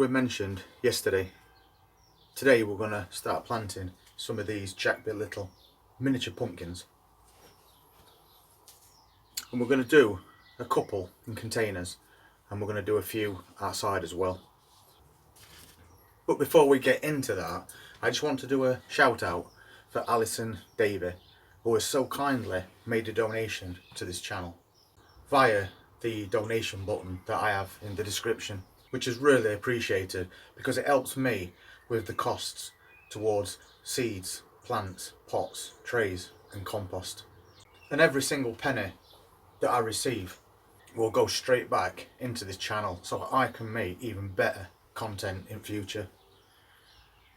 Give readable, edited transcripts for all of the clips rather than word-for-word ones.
we mentioned yesterday, today we're going to start planting some of these jackbit little miniature pumpkins. And we're going to do a couple in containers and we're going to do a few outside as well. But before we get into that, I just want to do a shout out for Alison Davey, who has so kindly made a donation to this channel via the donation button that I have in the description, which is really appreciated because it helps me with the costs towards seeds, plants, pots, trays and compost. And every single penny that I receive will go straight back into this channel so I can make even better content in future,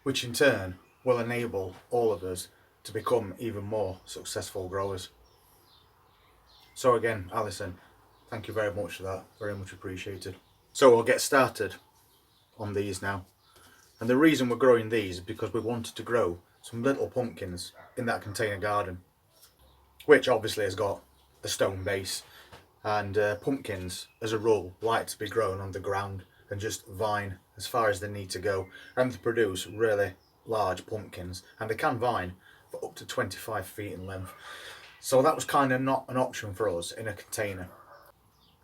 which in turn will enable all of us to become even more successful growers. So again, Alison, thank you very much for that, very much appreciated. So we'll get started on these now. And the reason we're growing these is because we wanted to grow some little pumpkins in that container garden, which obviously has got a stone base, and pumpkins as a rule like to be grown on the ground and just vine as far as they need to go, and to produce really large pumpkins, and they can vine for up to 25 feet in length. So that was kind of not an option for us in a container.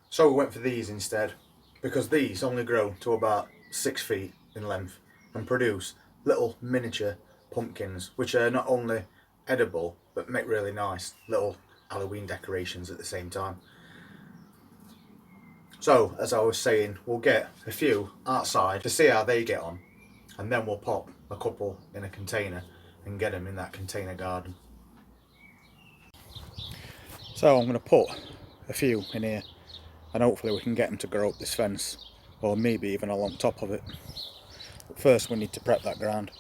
So we went for these instead, because these only grow to about 6 feet in length and produce little miniature pumpkins, which are not only edible but make really nice little Halloween decorations at the same time. So as I was saying, we'll get a few outside to see how they get on, and then we'll pop a couple in a container and get them in that container garden. So I'm going to put a few in here and hopefully we can get them to grow up this fence, or maybe even along top of it. But first we need to prep that ground.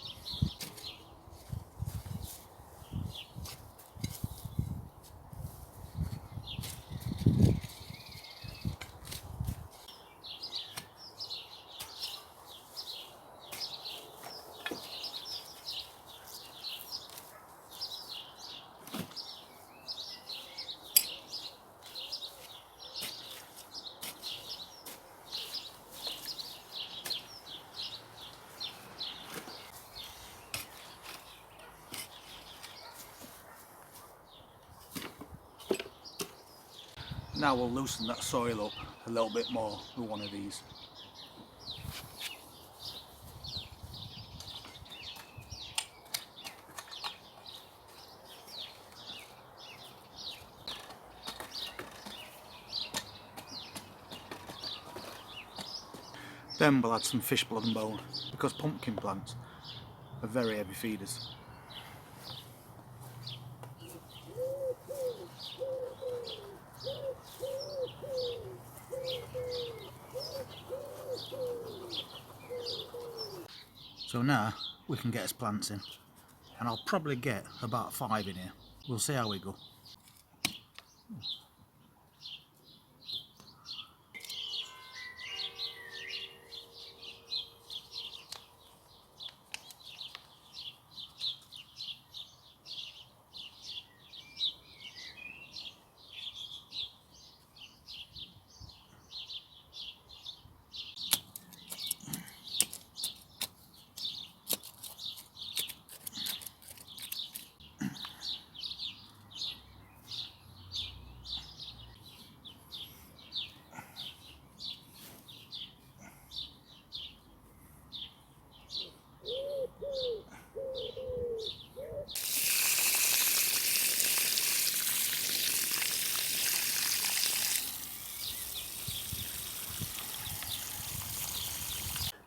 Now we'll loosen that soil up a little bit more with one of these. Then we'll add some fish blood and bone, because pumpkin plants are very heavy feeders. So now we can get us plants in, and I'll probably get about 5 in here. We'll see how we go.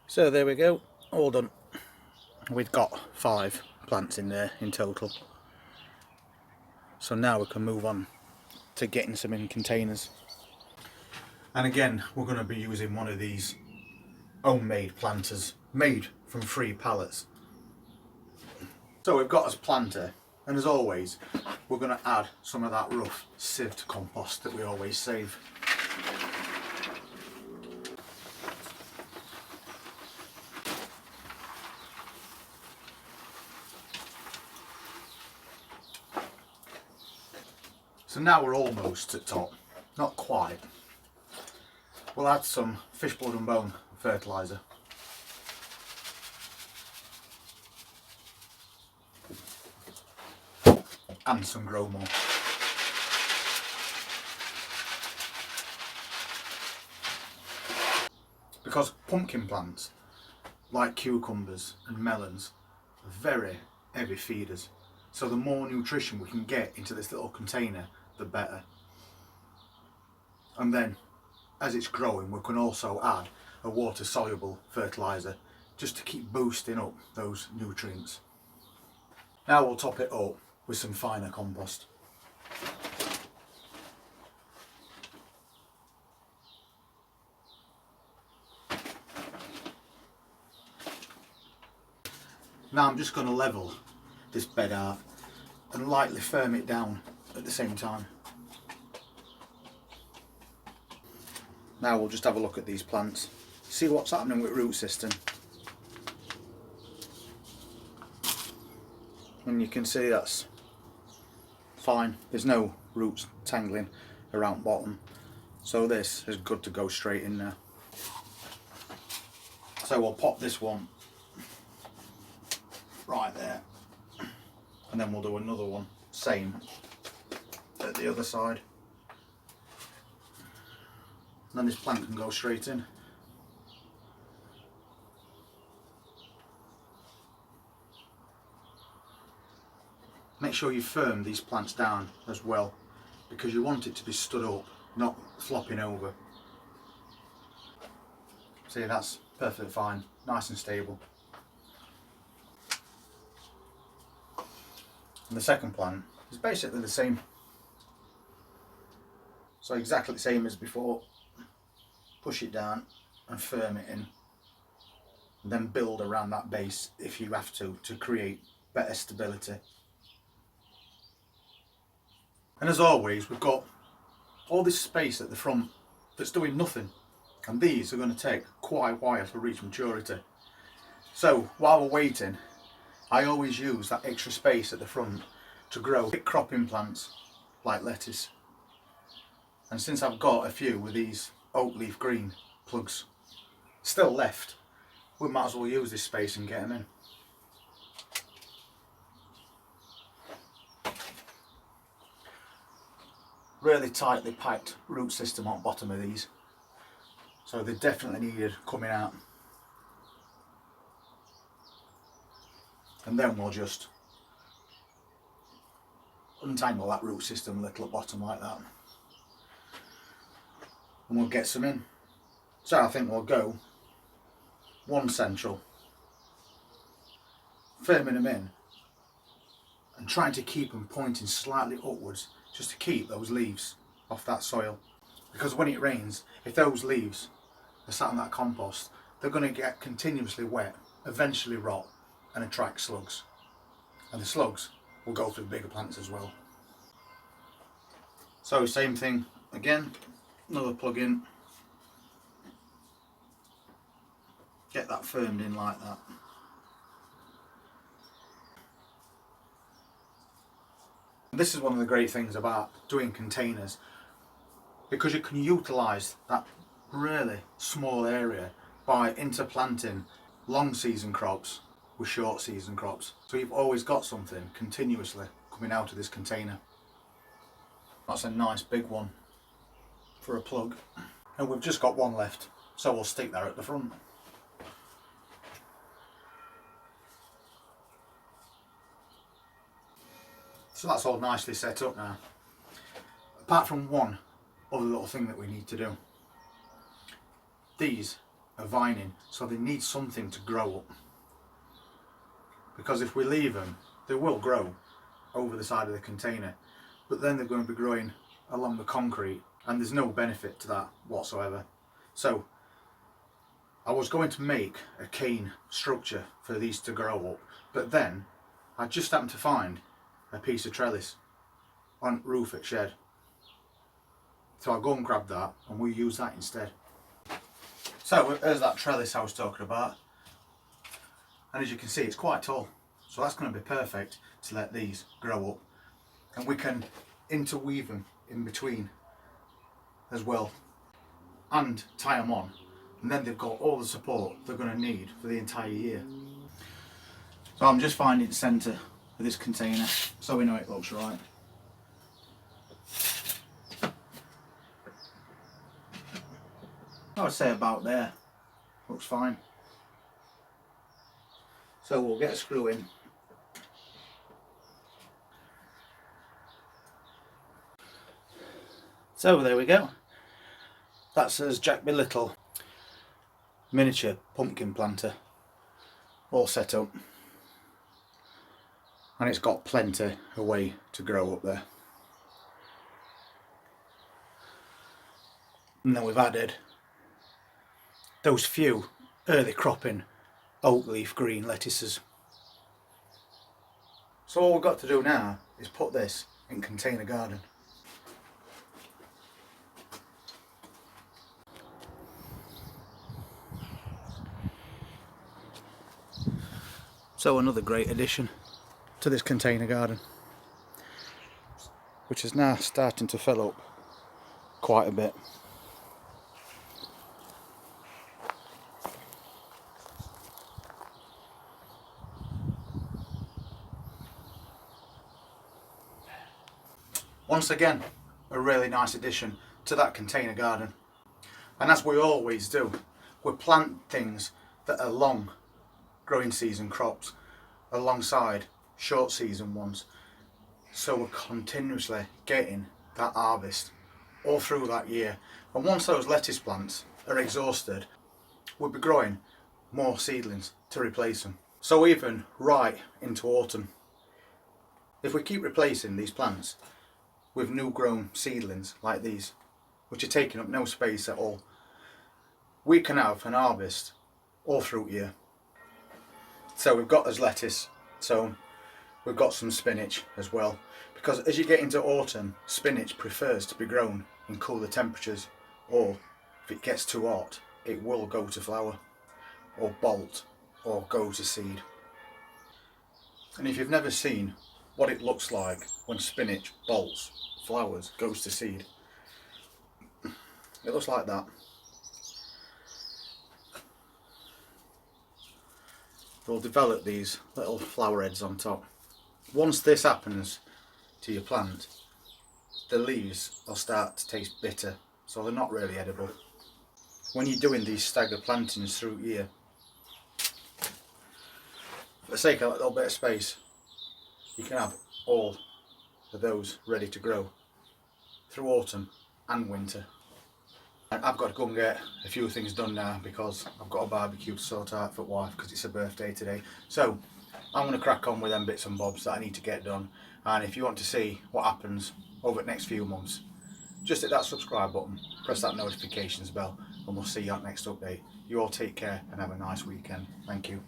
So there we go, all done. We've got 5 plants in there in total. So now we can move on to getting some in containers. And again, we're going to be using one of these homemade planters made from 3 pallets. So we've got us planter, and as always we're going to add some of that rough sieved compost that we always save. So now we're almost at top, not quite. We'll add some fish blood and bone fertiliser. and some grow more. Because pumpkin plants, like cucumbers and melons, are very heavy feeders. So the more nutrition we can get into this little container, the better. And then, as it's growing, we can also add a water-soluble fertiliser just to keep boosting up those nutrients. Now we'll top it up with some finer compost. Now I'm just going to level this bed out and lightly firm it down at the same time. Now we'll just have a look at these plants, see what's happening with root system. And you can see that's fine, there's no roots tangling around bottom, so this is good to go straight in there. So we'll pop this one right there, and then we'll do another one, same at the other side. And then this plant can go straight in. Make sure you firm these plants down as well, because you want it to be stood up, not flopping over. See, that's perfectly fine, nice and stable. And the second plant is basically the same. So exactly the same as before. Push it down and firm it in. And then build around that base if you have to create better stability. And as always, we've got all this space at the front that's doing nothing. And these are going to take quite a while to reach maturity. So while we're waiting, I always use that extra space at the front to grow cropping plants like lettuce. And since I've got a few with these oak leaf green plugs still left, we might as well use this space and get them in. Really tightly packed root system on bottom of these, so they definitely needed coming out. And then we'll just untangle that root system a little at bottom like that, and we'll get some in. So I think we'll go one central, firming them in and trying to keep them pointing slightly upwards, just to keep those leaves off that soil. Because when it rains, if those leaves are sat on that compost, they're going to get continuously wet, eventually rot and attract slugs. And the slugs will go for the bigger plants as well. So same thing again, another plug in. Get that firmed in like that. This is one of the great things about doing containers, because you can utilise that really small area by interplanting long season crops with short season crops. So you've always got something continuously coming out of this container. That's a nice big one for a plug. And we've just got one left, so we'll stick there at the front. So that's all nicely set up now. Apart from one other little thing that we need to do. These are vining, so they need something to grow up. Because if we leave them, they will grow over the side of the container, but then they're going to be growing along the concrete, and there's no benefit to that whatsoever. So I was going to make a cane structure for these to grow up, but then I just happened to find a piece of trellis on roof at shed. So I'll go and grab that and we'll use that instead. So there's that trellis I was talking about, and as you can see it's quite tall, so that's going to be perfect to let these grow up, and we can interweave them in between as well and tie them on, and then they've got all the support they're going to need for the entire year. So I'm just finding the centre with this container so we know it looks right. I would say about there, looks fine. So we'll get a screw in. So there we go. That's as Jack B. Little miniature pumpkin planter all set up, and it's got plenty of way to grow up there. And then we've added those few early cropping oak leaf green lettuces. So all we've got to do now is put this in container garden. So another great addition to this container garden, which is now starting to fill up quite a bit. Once again, a really nice addition to that container garden. And as we always do, we plant things that are long growing season crops alongside short season ones, so we're continuously getting that harvest all through that year. And once those lettuce plants are exhausted, we'll be growing more seedlings to replace them. So even right into autumn, if we keep replacing these plants with new grown seedlings like these, which are taking up no space at all, we can have an harvest all through year. So we've got as lettuce, so we've got some spinach as well, because as you get into autumn, spinach prefers to be grown in cooler temperatures, or if it gets too hot, it will go to flower or bolt or go to seed. And if you've never seen what it looks like when spinach bolts, flowers, goes to seed, it looks like that. They'll develop these little flower heads on top. Once this happens to your plant, the leaves will start to taste bitter, so they're not really edible. When you're doing these staggered plantings through year, for the sake of a little bit of space, you can have all of those ready to grow through autumn and winter. I've got to go and get a few things done now because I've got a barbecue to sort out for wife because it's her birthday today. So I'm going to crack on with them bits and bobs that I need to get done. And if you want to see what happens over the next few months, just hit that subscribe button, press that notifications bell, and we'll see you at next update. You all take care and have a nice weekend. Thank you.